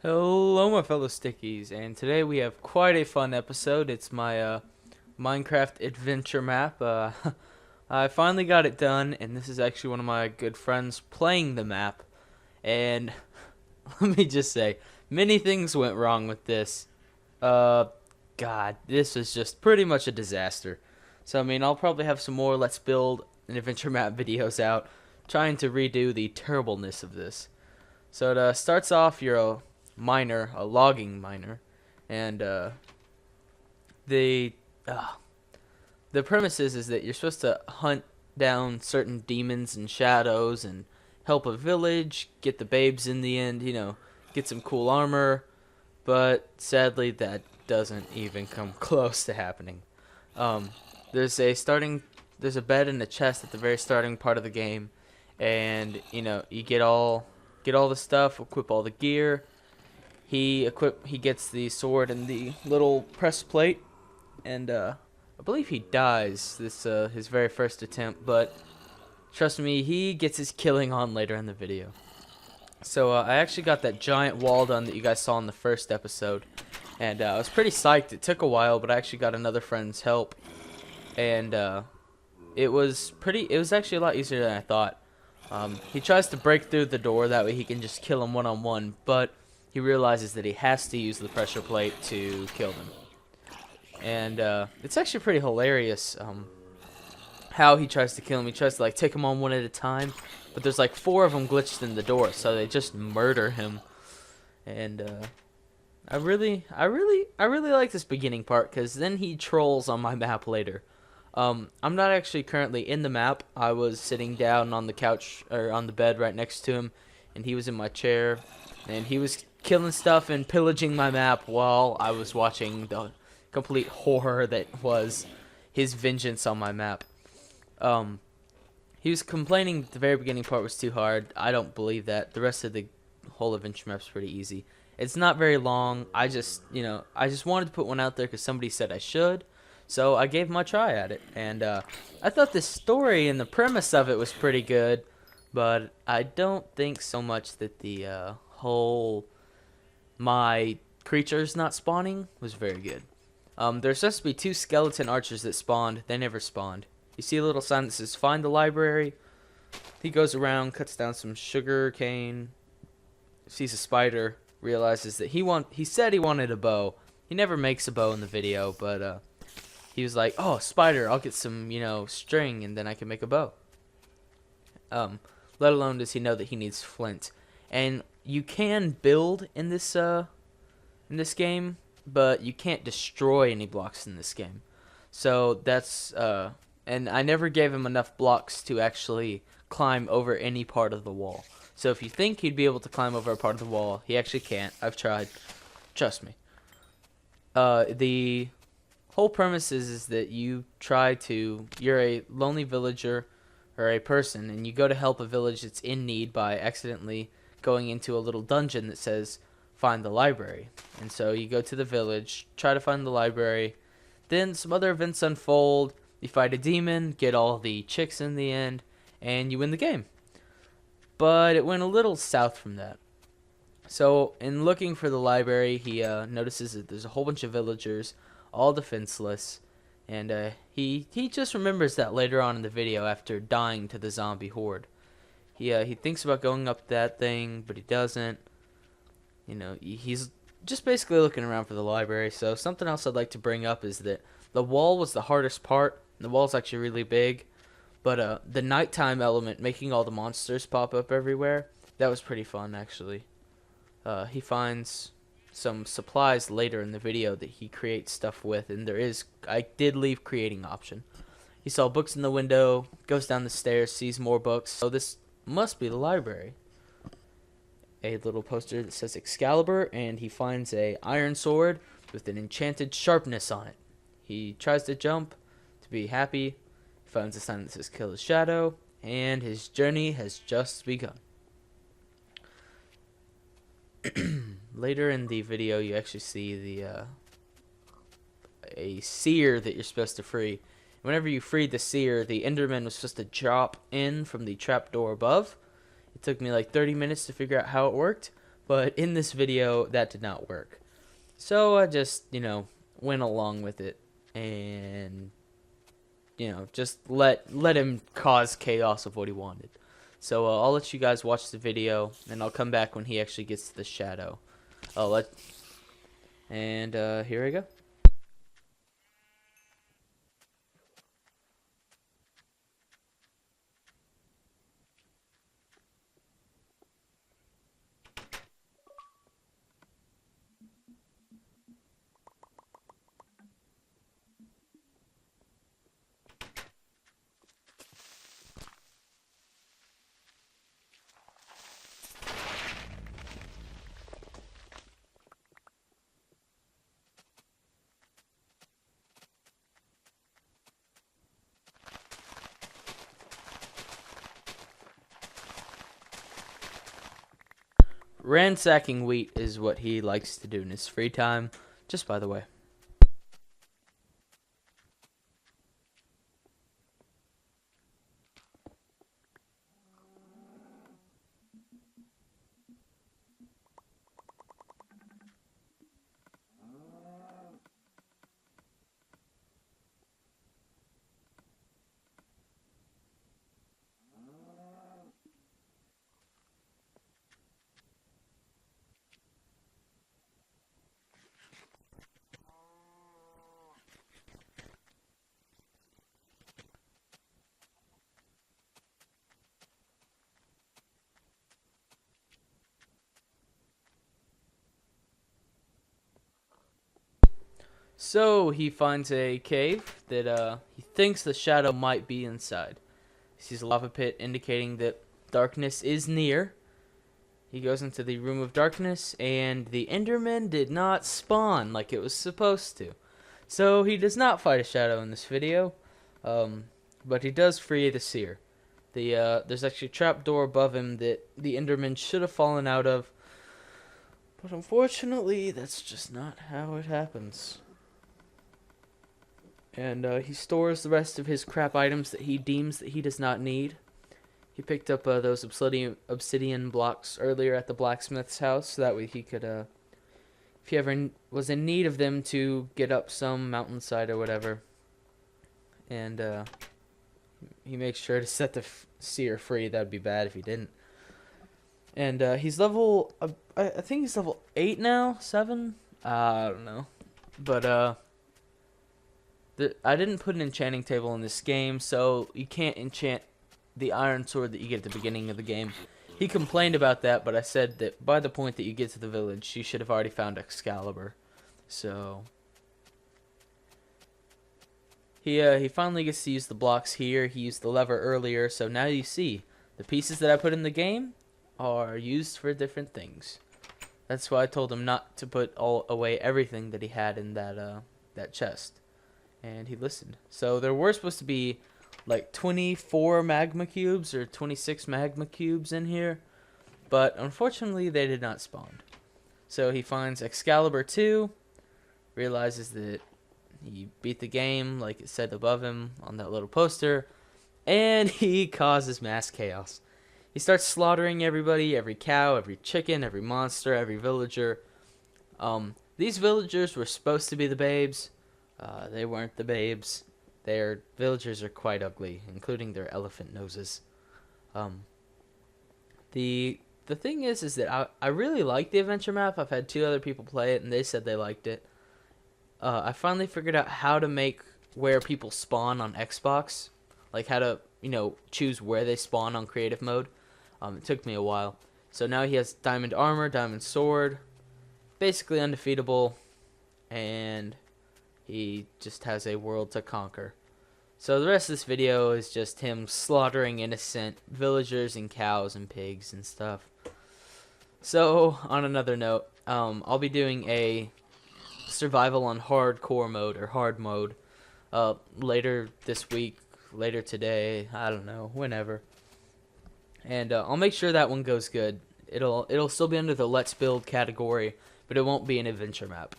Hello, my fellow stickies, and today we have quite a fun episode. It's my Minecraft adventure map. I finally got it done, and this is actually one of my good friends playing the map. And let me just say, many things went wrong with this. Uh, God, this was just pretty much a disaster. So, I mean, I'll probably have some more Let's Build an Adventure Map videos out, trying to redo the terribleness of this. So it starts off, you're a miner, a logging miner, and the uh, the premise is that you're supposed to hunt down certain demons and shadows and help a village, get the babes in the end, get some cool armor, but sadly that doesn't even come close to happening. Um, there's a starting, there's a bed and a chest at the very starting part of the game, and you get all the stuff, equip all the gear. He gets the sword and the little press plate, and I believe he dies this his very first attempt, but trust me, he gets his killing on later in the video. So I actually got that giant wall done that you guys saw in the first episode, and I was pretty psyched. It took a while, but I actually got another friend's help, and it was actually a lot easier than I thought. He tries to break through the door, that way he can just kill him one-on-one, but he realizes that he has to use the pressure plate to kill them. And it's actually pretty hilarious how he tries to kill him. He tries to like take him on one at a time, but there's like four of them glitched in the door, so they just murder him. And I really like this beginning part because then he trolls on my map later. I'm not actually currently in the map. I was sitting down on the couch or on the bed right next to him, and he was in my chair, and he was killing stuff and pillaging my map while I was watching the complete horror that was his vengeance on my map. Um, he was complaining that the very beginning part was too hard. I don't believe that. The rest of the whole adventure map's pretty easy. It's not very long. I just wanted to put one out there because somebody said I should. So I gave my try at it, and I thought the story and the premise of it was pretty good, but I don't think so much that the whole my creatures not spawning was very good. There's supposed to be two skeleton archers that spawned. They never spawned. You see a little sign that says "Find the library." He goes around, cuts down some sugar cane, sees a spider, realizes that he said he wanted a bow. He never makes a bow in the video, but he was like, "Oh, spider, I'll get some, string, and then I can make a bow." Let alone does he know that he needs flint, and you can build in this game, but you can't destroy any blocks in this game. So and I never gave him enough blocks to actually climb over any part of the wall. So if you think he'd be able to climb over a part of the wall, he actually can't. I've tried. Trust me. The whole premise is that you're a lonely villager or a person, and you go to help a village that's in need by accidentally going into a little dungeon that says find the library. And so you go to the village, try to find the library, then some other events unfold, you fight a demon, get all the chicks in the end, and you win the game. But it went a little south from that. So in looking for the library, he notices that there's a whole bunch of villagers, all defenseless, and he just remembers that later on in the video after dying to the zombie horde. He thinks about going up that thing, but he doesn't. He's just basically looking around for the library. So something else I'd like to bring up is that the wall was the hardest part. The wall's actually really big, but the nighttime element, making all the monsters pop up everywhere, that was pretty fun actually. He finds some supplies later in the video that he creates stuff with, and I did leave creating option. He saw books in the window, goes down the stairs, sees more books. So this must be the library. A little poster that says Excalibur, and he finds a iron sword with an enchanted sharpness on it. He tries to jump to be happy. He finds a sign that says kill his shadow, and his journey has just begun. Later in the video, you actually see a seer that you're supposed to free. Whenever you freed the seer, the Enderman was supposed to drop in from the trapdoor above. It took me like 30 minutes to figure out how it worked, But in this video, that did not work. So I just, went along with it and, just let him cause chaos of what he wanted. So I'll let you guys watch the video, and I'll come back when he actually gets to the shadow. Here we go. Ransacking wheat is what he likes to do in his free time, just by the way. So he finds a cave that he thinks the shadow might be inside. He sees a lava pit indicating that darkness is near. He goes into the room of darkness, and the Enderman did not spawn like it was supposed to. So he does not fight a shadow in this video, but he does free the seer. There's actually a trap door above him that the Enderman should have fallen out of, but unfortunately, that's just not how it happens. And he stores the rest of his crap items that he deems that he does not need. He picked up those obsidian blocks earlier at the blacksmith's house, so that way he could, if he ever was in need of them, to get up some mountainside or whatever. And he makes sure to set the seer free. That would be bad if he didn't. And he's level, I think he's level 8 now, 7? I don't know. But I didn't put an enchanting table in this game, so you can't enchant the iron sword that you get at the beginning of the game. He complained about that, but I said that by the point that you get to the village, you should have already found Excalibur. So he finally gets to use the blocks here. He used the lever earlier, so now you see the pieces that I put in the game are used for different things. That's why I told him not to put away everything that he had in that chest. And he listened. So there were supposed to be like 24 magma cubes or 26 magma cubes in here, but unfortunately they did not spawn. So he finds Excalibur 2, realizes that he beat the game like it said above him on that little poster, and he causes mass chaos. He starts slaughtering everybody, every cow, every chicken, every monster, every villager. These villagers were supposed to be the babes. They weren't the babes. Their villagers are quite ugly, including their elephant noses. The thing is that I really like the adventure map. I've had 2 other people play it, and they said they liked it. I finally figured out how to make where people spawn on Xbox, like how to choose where they spawn on creative mode. It took me a while. So now he has diamond armor, diamond sword, basically undefeatable, and he just has a world to conquer. So the rest of this video is just him slaughtering innocent villagers and cows and pigs and stuff. So on another note, I'll be doing a survival on hardcore mode or hard mode later this week, later today, I don't know, whenever. And I'll make sure that one goes good. It'll still be under the Let's Build category, but it won't be an adventure map.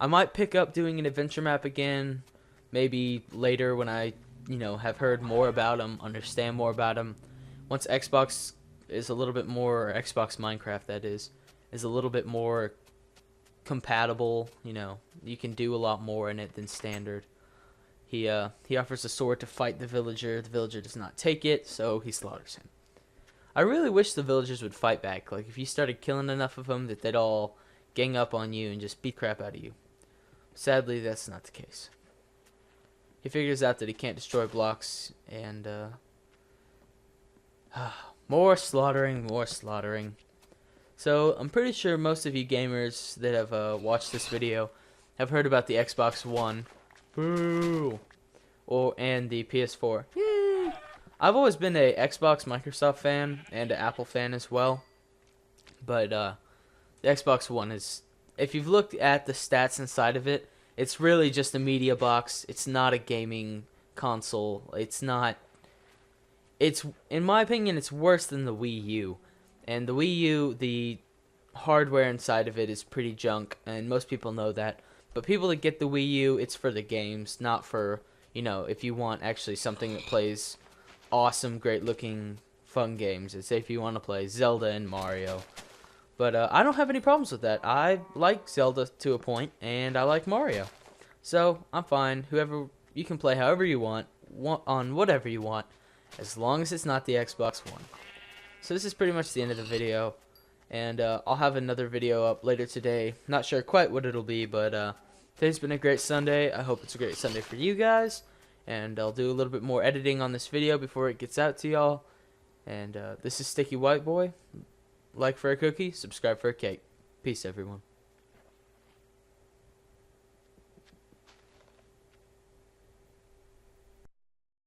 I might pick up doing an adventure map again, maybe later when I, have heard more about them, understand more about them. Once Xbox is a little bit more, or Xbox Minecraft that is is a little bit more compatible. You know, you can do a lot more in it than standard. He offers a sword to fight the villager. The villager does not take it, so he slaughters him. I really wish the villagers would fight back. Like, if you started killing enough of them, that they'd all gang up on you and just beat the crap out of you. Sadly, that's not the case. He figures out that he can't destroy blocks, and more slaughtering, more slaughtering. So I'm pretty sure most of you gamers that have watched this video have heard about the Xbox One, boo, and the PS4. Yay! I've always been a Xbox Microsoft fan and an Apple fan as well, but the Xbox One is, if you've looked at the stats inside of it, it's really just a media box. It's not a gaming console. It's not. It's, in my opinion, it's worse than the Wii U. And the Wii U, the hardware inside of it is pretty junk, and most people know that. But people that get the Wii U, it's for the games, not for, you know, if you want actually something that plays awesome, great-looking, fun games. It's if you want to play Zelda and Mario. But I don't have any problems with that. I like Zelda to a point, and I like Mario. So, I'm fine. You can play however you want on whatever you want, as long as it's not the Xbox One. So this is pretty much the end of the video, and I'll have another video up later today. Not sure quite what it'll be, but today's been a great Sunday. I hope it's a great Sunday for you guys, and I'll do a little bit more editing on this video before it gets out to y'all. And this is Sticky White Boy. Like for a cookie, subscribe for a cake. Peace, everyone.